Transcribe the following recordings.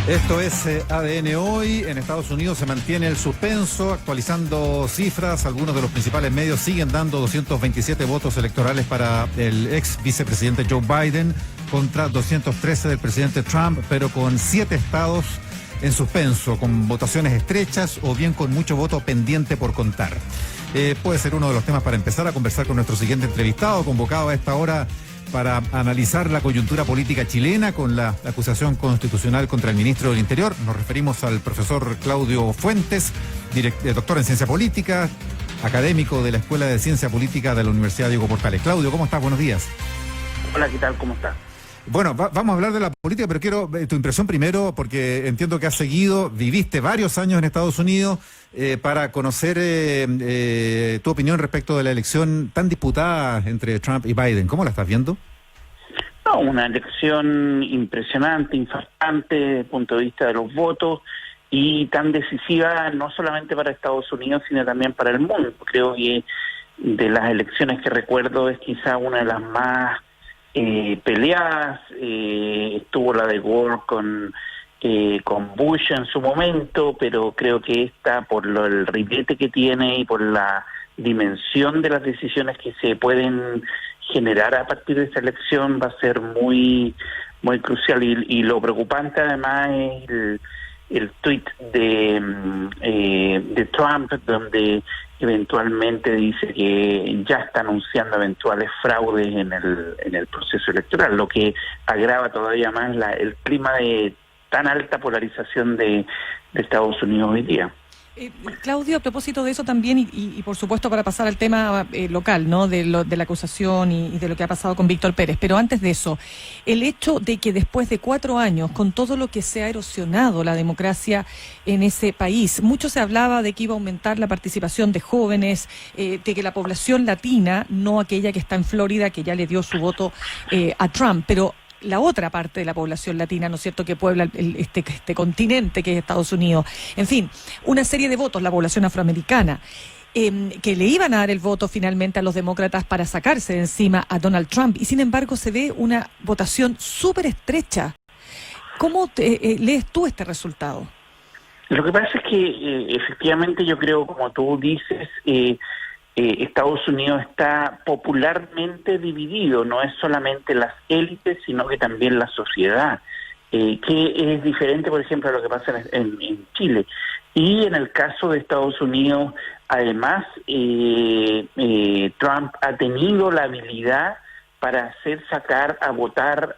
Esto es ADN Hoy. En Estados Unidos se mantiene el suspenso, actualizando cifras. Algunos de los principales medios siguen dando 227 votos electorales para el ex vicepresidente Joe Biden contra 213 del presidente Trump, pero con 7 estados en suspenso, con votaciones estrechas o bien con mucho voto pendiente por contar. Puede ser uno de los temas para empezar a conversar con nuestro siguiente entrevistado, convocado a esta hora para analizar la coyuntura política chilena con la acusación constitucional contra el ministro del Interior. Nos referimos al profesor Claudio Fuentes, doctor en Ciencia Política, académico de la Escuela de Ciencia Política de la Universidad Diego Portales. Claudio, ¿cómo estás? Buenos días. Hola, ¿qué tal? ¿Cómo estás? Bueno, vamos a hablar de la política, pero quiero tu impresión primero, porque entiendo que viviste varios años en Estados Unidos, para conocer tu opinión respecto de la elección tan disputada entre Trump y Biden. ¿Cómo la estás viendo? No, una elección impresionante, infartante desde el punto de vista de los votos y tan decisiva no solamente para Estados Unidos, sino también para el mundo. Creo que de las elecciones que recuerdo es quizá una de las más peleadas. Estuvo la de Gore con Bush en su momento, pero creo que esta, por el ribete que tiene y por la dimensión de las decisiones que se pueden generar a partir de esta elección, va a ser muy muy crucial. Y lo preocupante además es el tuit de Trump, donde eventualmente dice que ya está anunciando eventuales fraudes en el proceso electoral, lo que agrava todavía más el clima de tan alta polarización de Estados Unidos hoy día. Claudio, a propósito de eso también, y por supuesto para pasar al tema local, ¿no? De la acusación y de lo que ha pasado con Víctor Pérez, pero antes de eso, el hecho de que después de 4 años, con todo lo que se ha erosionado la democracia en ese país, mucho se hablaba de que iba a aumentar la participación de jóvenes, de que la población latina, no aquella que está en Florida, que ya le dio su voto a Trump, pero la otra parte de la población latina, ¿no es cierto?, que puebla este continente que es Estados Unidos. En fin, una serie de votos, la población afroamericana, que le iban a dar el voto finalmente a los demócratas para sacarse de encima a Donald Trump. Y sin embargo se ve una votación súper estrecha. ¿Cómo lees tú este resultado? Lo que pasa es que efectivamente yo creo, como tú dices, Estados Unidos está popularmente dividido, no es solamente las élites, sino que también la sociedad, que es diferente, por ejemplo, a lo que pasa en Chile. Y en el caso de Estados Unidos, además, Trump ha tenido la habilidad para hacer sacar a votar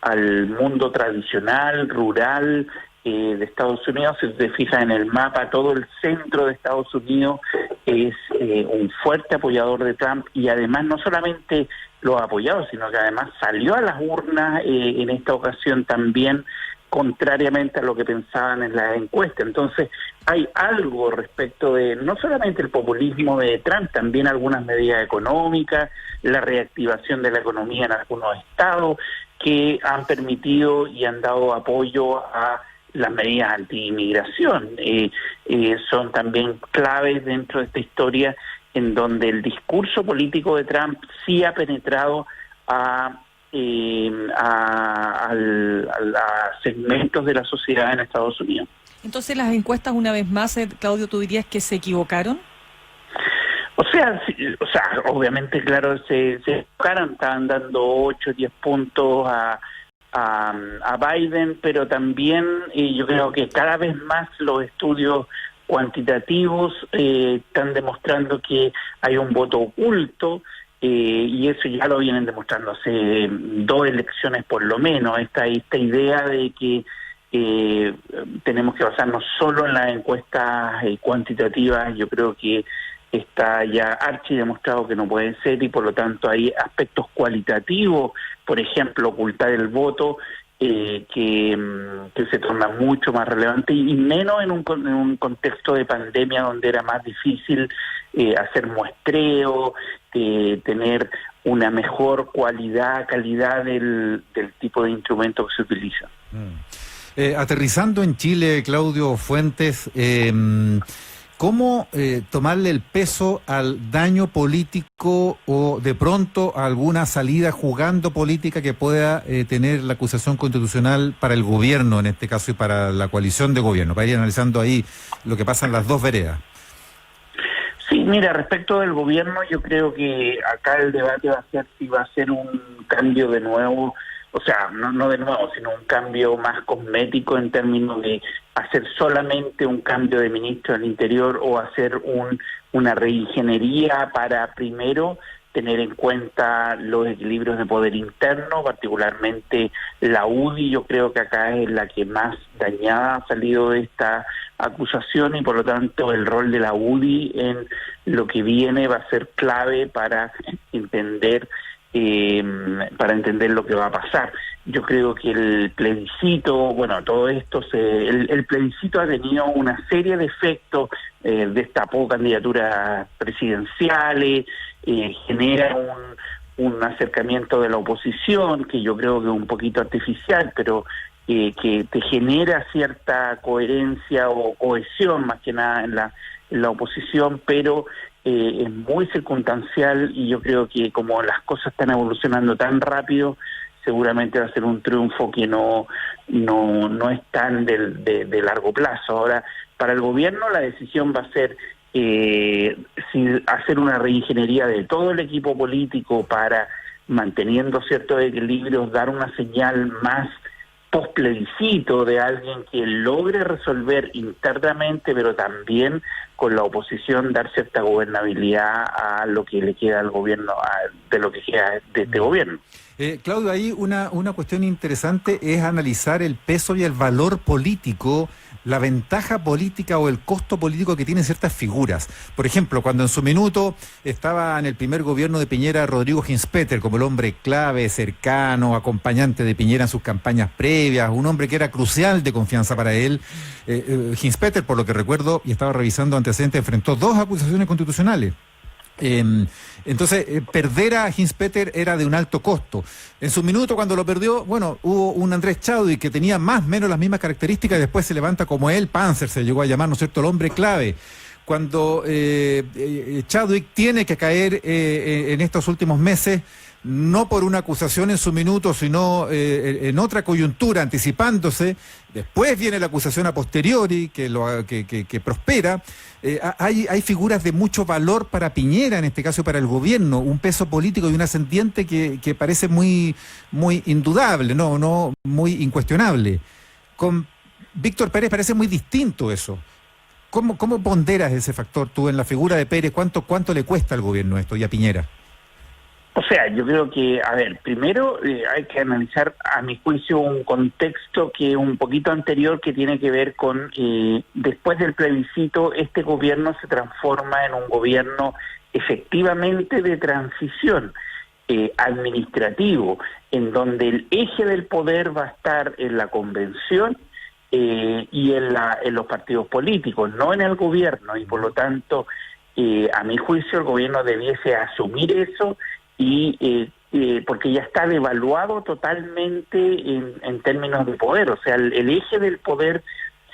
al mundo tradicional, rural, de Estados Unidos. Si te fijas en el mapa, todo el centro de Estados Unidos es un fuerte apoyador de Trump, y además no solamente lo ha apoyado, sino que además salió a las urnas en esta ocasión también, contrariamente a lo que pensaban en la encuesta. Entonces hay algo respecto de no solamente el populismo de Trump, también algunas medidas económicas, la reactivación de la economía en algunos estados que han permitido y han dado apoyo a las medidas anti-inmigración. Son también claves dentro de esta historia, en donde el discurso político de Trump sí ha penetrado a segmentos de la sociedad en Estados Unidos. Entonces las encuestas, una vez más, Claudio, ¿tú dirías que se equivocaron? O sea, obviamente, claro, se equivocaron, estaban dando 8 o 10 puntos a Biden, pero también yo creo que cada vez más los estudios cuantitativos están demostrando que hay un voto oculto, y eso ya lo vienen demostrando hace 2 elecciones por lo menos. Esta idea de que tenemos que basarnos solo en las encuestas cuantitativas, yo creo que está ya archidemostrado que no puede ser, y por lo tanto hay aspectos cualitativos, por ejemplo, ocultar el voto, que se torna mucho más relevante, y menos en un contexto de pandemia donde era más difícil hacer muestreo, tener una mejor calidad del tipo de instrumento que se utiliza. Aterrizando en Chile, Claudio Fuentes, ¿cómo tomarle el peso al daño político o de pronto a alguna salida jugando política que pueda tener la acusación constitucional para el gobierno, en este caso, y para la coalición de gobierno, para ir analizando ahí lo que pasa en las dos veredas? Sí, mira, respecto del gobierno, yo creo que acá el debate va a ser si va a ser un cambio de nuevo, o sea, no de nuevo, sino un cambio más cosmético en términos de hacer solamente un cambio de ministro del Interior o hacer una reingeniería para primero tener en cuenta los equilibrios de poder interno, particularmente la UDI. Yo creo que acá es la que más dañada ha salido de esta acusación y por lo tanto el rol de la UDI en lo que viene va a ser clave para entender lo que va a pasar. Yo creo que el plebiscito, bueno, todo esto, el plebiscito ha tenido una serie de efectos, destapó candidaturas presidenciales, genera un acercamiento de la oposición, que yo creo que es un poquito artificial, pero que te genera cierta coherencia o cohesión, más que nada en la oposición, pero es muy circunstancial y yo creo que como las cosas están evolucionando tan rápido, seguramente va a ser un triunfo que no es tan de largo plazo. Ahora, para el gobierno la decisión va a ser si hacer una reingeniería de todo el equipo político para, manteniendo ciertos equilibrios, dar una señal más post-plebiscito de alguien que logre resolver internamente, pero también con la oposición dar cierta gobernabilidad a lo que le queda al gobierno, de lo que queda de este gobierno. Claudio, ahí una cuestión interesante es analizar el peso y el valor político, la ventaja política o el costo político que tienen ciertas figuras. Por ejemplo, cuando en su minuto estaba en el primer gobierno de Piñera Rodrigo Ginspeter como el hombre clave, cercano, acompañante de Piñera en sus campañas previas, un hombre que era crucial de confianza para él. Ginspeter, por lo que recuerdo, y estaba revisando antecedentes, enfrentó 2 acusaciones constitucionales. Entonces, perder a Ginspeter era de un alto costo. En su minuto, cuando lo perdió, bueno, hubo un Andrés Chadwick que tenía más o menos las mismas características y después se levanta como él, Panzer, se llegó a llamar, ¿no es cierto?, el hombre clave. Cuando Chadwick tiene que caer en estos últimos meses, no por una acusación en su minuto, sino en otra coyuntura, anticipándose. Después viene la acusación a posteriori, que prospera. Hay figuras de mucho valor para Piñera, en este caso para el gobierno, un peso político y un ascendiente que parece muy indudable, no muy incuestionable. Con Víctor Pérez parece muy distinto eso. ¿Cómo ponderas ese factor tú en la figura de Pérez? ¿Cuánto le cuesta al gobierno esto y a Piñera? O sea, yo creo que, a ver, primero hay que analizar, a mi juicio, un contexto que es un poquito anterior, que tiene que ver con, después del plebiscito, este gobierno se transforma en un gobierno efectivamente de transición administrativo, en donde el eje del poder va a estar en la convención y en los partidos políticos, no en el gobierno, y por lo tanto, a mi juicio, el gobierno debiese asumir eso, y porque ya está devaluado totalmente en términos de poder. O sea, el eje del poder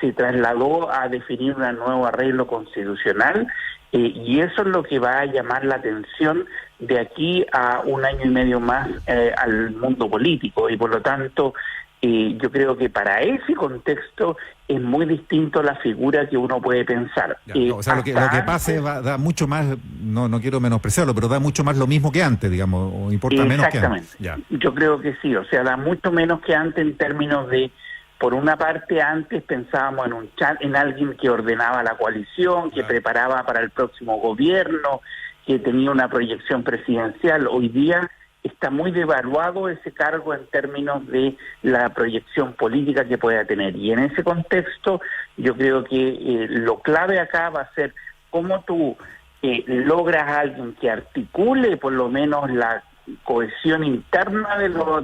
se trasladó a definir un nuevo arreglo constitucional y eso es lo que va a llamar la atención de aquí a 1 año y medio más al mundo político, y por lo tanto yo creo que para ese contexto es muy distinto la figura que uno puede pensar. O sea, lo que pase da mucho más, no quiero menospreciarlo, pero da mucho más lo mismo que antes, digamos, o importa menos que antes. Exactamente, yo creo que sí, o sea, da mucho menos que antes en términos de, por una parte, antes pensábamos en alguien que ordenaba la coalición, que preparaba para el próximo gobierno, que tenía una proyección presidencial. Hoy día está muy devaluado ese cargo en términos de la proyección política que pueda tener. Y en ese contexto, yo creo que lo clave acá va a ser cómo tú logras a alguien que articule por lo menos la cohesión interna del gobierno,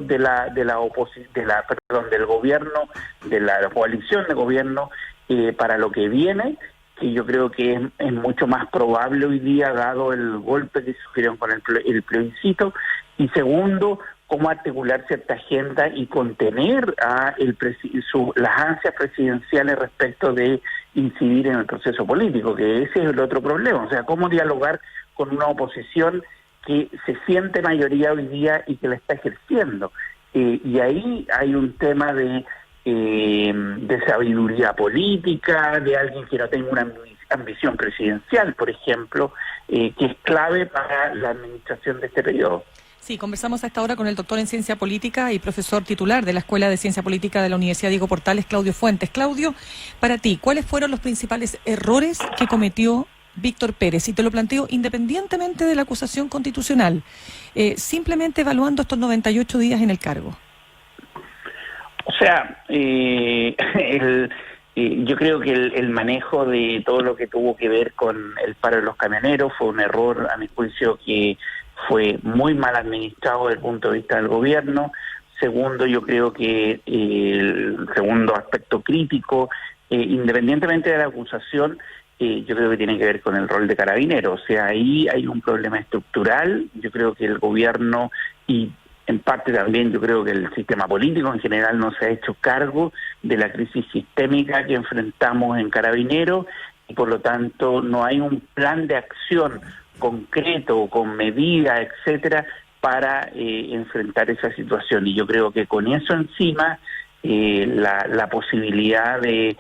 de la coalición de gobierno para lo que viene, que yo creo que es mucho más probable hoy día, dado el golpe que sufrieron con el plebiscito. Y segundo, cómo articular cierta agenda y contener a las ansias presidenciales respecto de incidir en el proceso político, que ese es el otro problema. O sea, cómo dialogar con una oposición que se siente mayoría hoy día y que la está ejerciendo. Y ahí hay un tema de sabiduría política, de alguien que no tenga una ambición presidencial, por ejemplo, que es clave para la administración de este periodo. Sí, conversamos a esta hora con el doctor en Ciencia Política y profesor titular de la Escuela de Ciencia Política de la Universidad Diego Portales, Claudio Fuentes. Claudio, para ti, ¿cuáles fueron los principales errores que cometió Víctor Pérez? Y te lo planteo independientemente de la acusación constitucional, simplemente evaluando estos 98 días en el cargo. O sea, yo creo que el manejo de todo lo que tuvo que ver con el paro de los camioneros fue un error, a mi juicio, que fue muy mal administrado desde el punto de vista del gobierno. Segundo, yo creo que el segundo aspecto crítico, independientemente de la acusación, yo creo que tiene que ver con el rol de Carabineros. O sea, ahí hay un problema estructural. Yo creo que el gobierno y en parte también yo creo que el sistema político en general no se ha hecho cargo de la crisis sistémica que enfrentamos en Carabineros y por lo tanto no hay un plan de acción concreto, con medidas, etcétera, para enfrentar esa situación. Y yo creo que con eso encima la posibilidad de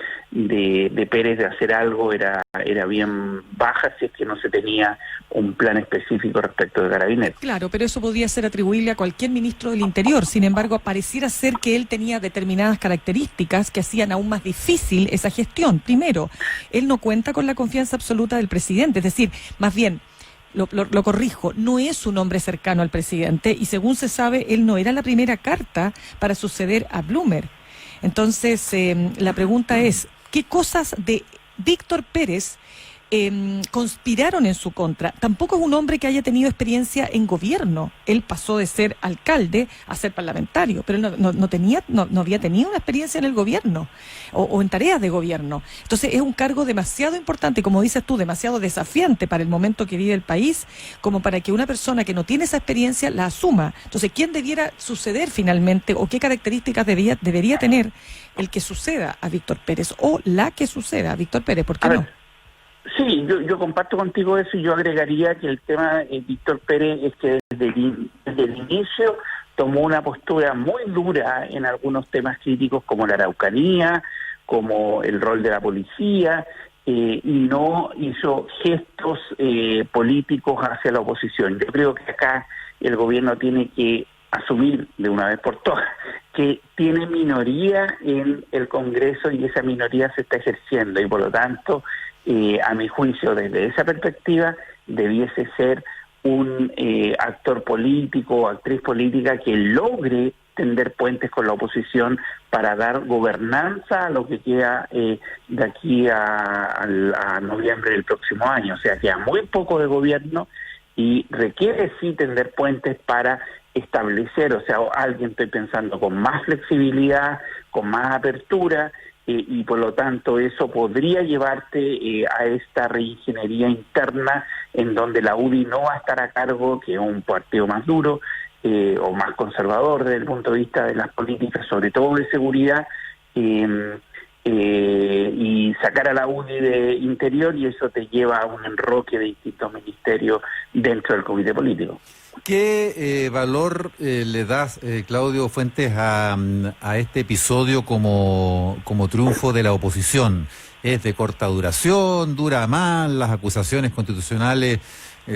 Pérez de hacer algo era bien baja si es que no se tenía un plan específico respecto de Carabineros. Claro, pero eso podría ser atribuible a cualquier ministro del Interior. Sin embargo, pareciera ser que él tenía determinadas características que hacían aún más difícil esa gestión. Primero, él no cuenta con la confianza absoluta del presidente, es decir, más bien, lo corrijo, no es un hombre cercano al presidente y según se sabe, él no era la primera carta para suceder a Blummer. Entonces, la pregunta es, ¿qué cosas de Víctor Pérez conspiraron en su contra? Tampoco es un hombre que haya tenido experiencia en gobierno. Él pasó de ser alcalde a ser parlamentario, pero no había tenido una experiencia en el gobierno o en tareas de gobierno. Entonces es un cargo demasiado importante, como dices tú, demasiado desafiante para el momento que vive el país, como para que una persona que no tiene esa experiencia la asuma. Entonces, ¿quién debiera suceder finalmente o qué características debería tener el que suceda a Víctor Pérez o la que suceda a Víctor Pérez? ¿Por qué no? Sí, yo comparto contigo eso y yo agregaría que el tema de Víctor Pérez es que desde el inicio tomó una postura muy dura en algunos temas críticos como la Araucanía, como el rol de la policía, y no hizo gestos políticos hacia la oposición. Yo creo que acá el gobierno tiene que asumir de una vez por todas que tiene minoría en el Congreso y esa minoría se está ejerciendo y por lo tanto a mi juicio, desde esa perspectiva, debiese ser un actor político o actriz política que logre tender puentes con la oposición para dar gobernanza a lo que queda de aquí a noviembre del próximo año. O sea, queda muy poco de gobierno y requiere sí tender puentes para establecer, o sea, alguien estoy pensando con más flexibilidad, con más apertura, y por lo tanto eso podría llevarte a esta reingeniería interna en donde la UDI no va a estar a cargo, que es un partido más duro o más conservador desde el punto de vista de las políticas, sobre todo de seguridad, y sacar a la UDI de interior y eso te lleva a un enroque de distintos ministerios dentro del comité político. ¿Qué valor le das, Claudio Fuentes, a este episodio como triunfo de la oposición? ¿Es de corta duración? ¿Dura más? ¿Las acusaciones constitucionales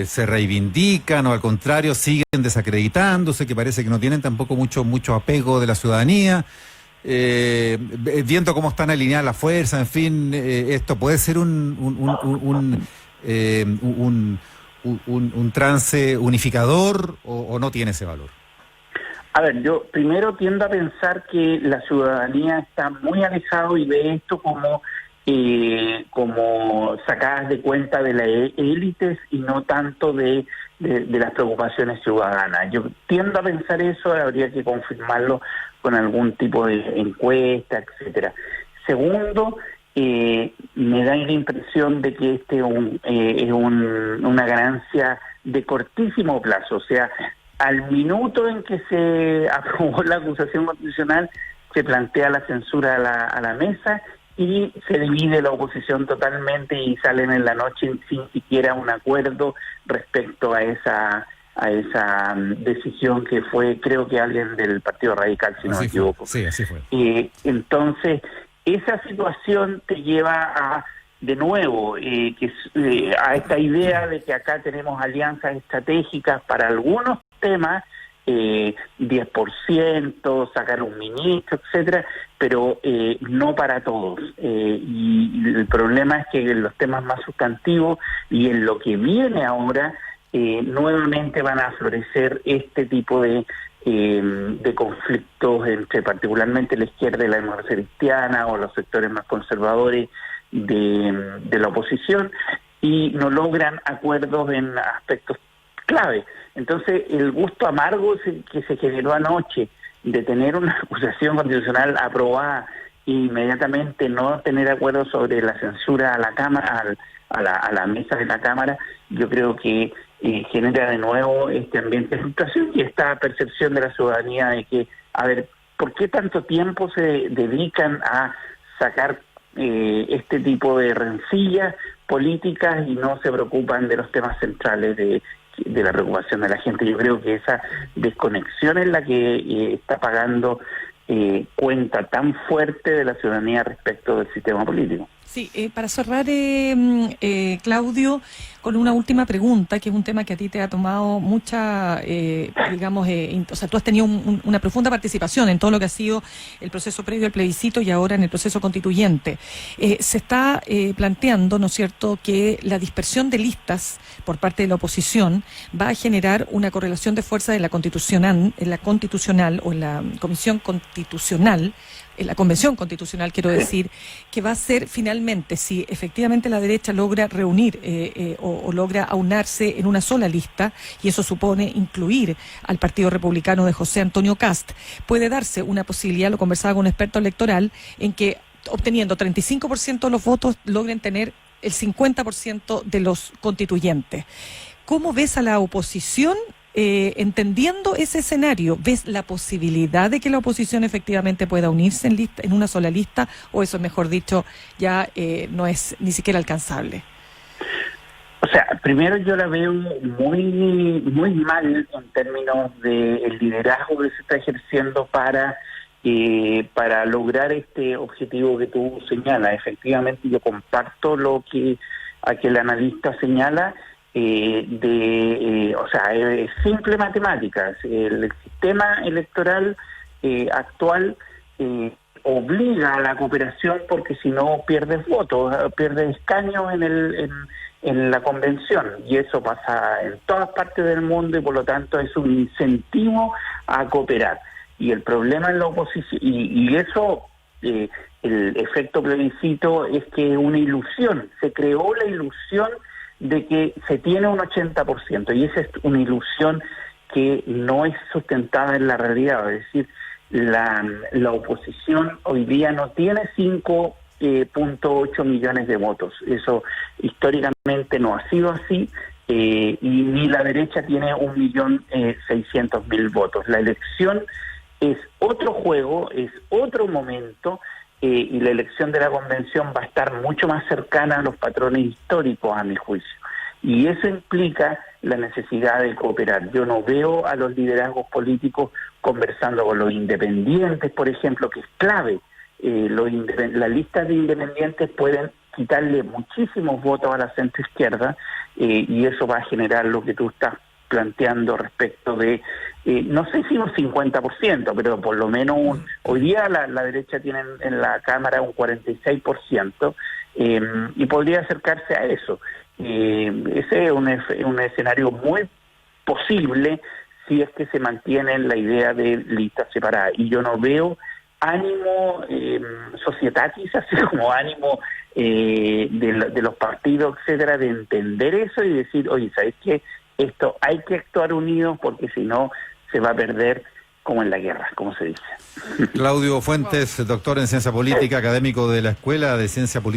se reivindican o al contrario siguen desacreditándose, que parece que no tienen tampoco mucho apego de la ciudadanía? Viendo cómo están alineadas las fuerzas, en fin, esto puede ser un trance unificador o no tiene ese valor. A ver, yo primero tiendo a pensar que la ciudadanía está muy alejado y ve esto como sacadas de cuenta de las élites y no tanto de las preocupaciones ciudadanas. Yo tiendo a pensar eso, habría que confirmarlo con algún tipo de encuesta, etcétera. Segundo, me da la impresión de que este es una ganancia de cortísimo plazo, o sea, al minuto en que se aprobó la acusación constitucional se plantea la censura a la mesa y se divide la oposición totalmente y salen en la noche sin siquiera un acuerdo respecto a esa decisión que fue, creo que alguien del Partido Radical, si no me equivoco. Sí, así fue. Entonces, esa situación te lleva a, de nuevo, a esta idea de que acá tenemos alianzas estratégicas para algunos temas, 10%, sacar un ministro, etcétera, pero no para todos. Y el problema es que en los temas más sustantivos y en lo que viene ahora, nuevamente van a florecer este tipo de conflictos entre particularmente la izquierda y la democracia cristiana o los sectores más conservadores de la oposición, y no logran acuerdos en aspectos clave. Entonces, el gusto amargo que se generó anoche de tener una acusación constitucional aprobada e inmediatamente no tener acuerdo sobre la censura a la Cámara, a la mesa de la Cámara, yo creo que genera de nuevo este ambiente de frustración y esta percepción de la ciudadanía de que, a ver, ¿por qué tanto tiempo se dedican a sacar este tipo de rencillas políticas y no se preocupan de los temas centrales de la preocupación de la gente? Yo creo que esa desconexión es la que está pagando cuenta tan fuerte de la ciudadanía respecto del sistema político. Sí, para cerrar, Claudio, con una última pregunta, que es un tema que a ti te ha tomado mucha, o sea, tú has tenido una profunda participación en todo lo que ha sido el proceso previo al plebiscito y ahora en el proceso constituyente. Se está planteando, ¿no es cierto?, que la dispersión de listas por parte de la oposición va a generar una correlación de fuerza en la constitucional o en la comisión constitucional, en la Convención Constitucional, quiero decir, que va a ser finalmente, si efectivamente la derecha logra reunir o logra aunarse en una sola lista, y eso supone incluir al Partido Republicano de José Antonio Kast, puede darse una posibilidad, lo conversaba con un experto electoral, en que obteniendo 35% de los votos logren tener el 50% de los constituyentes. ¿Cómo ves a la oposición entendiendo ese escenario? ¿Ves la posibilidad de que la oposición efectivamente pueda unirse en una sola lista, o eso, mejor dicho, ya no es ni siquiera alcanzable? O sea, primero yo la veo muy muy mal en términos del liderazgo que se está ejerciendo para lograr este objetivo que tú señalas. Efectivamente, yo comparto lo que aquel analista señala. O sea, es simple matemáticas. El sistema electoral actual obliga a la cooperación, porque si no pierdes votos, pierdes escaños en la convención, y eso pasa en todas partes del mundo, y por lo tanto es un incentivo a cooperar. Y el problema en la oposición, y eso, el efecto plebiscito es que es una ilusión, se creó la ilusión de que se tiene un 80%, y esa es una ilusión que no es sustentada en la realidad. Es decir, la oposición hoy día no tiene 5.8 millones de votos. Eso históricamente no ha sido así, y ni la derecha tiene 1.600.000 votos. La elección es otro juego, es otro momento, y la elección de la convención va a estar mucho más cercana a los patrones históricos, a mi juicio. Y eso implica la necesidad de cooperar. Yo no veo a los liderazgos políticos conversando con los independientes, por ejemplo, que es clave. Las listas de independientes pueden quitarle muchísimos votos a la centroizquierda, y eso va a generar lo que tú estás planteando respecto de, no sé si un 50%, pero por lo menos hoy día la derecha tiene en la Cámara un 46%, y podría acercarse a eso. Ese es un escenario muy posible si es que se mantiene la idea de listas separadas, y yo no veo ánimo societatis, así como ánimo de los partidos, etcétera, de entender eso y decir, oye, ¿sabes qué? Esto hay que actuar unidos, porque si no se va a perder como en la guerra, como se dice. Claudio Fuentes, doctor en Ciencia Política, académico de la Escuela de Ciencia Política.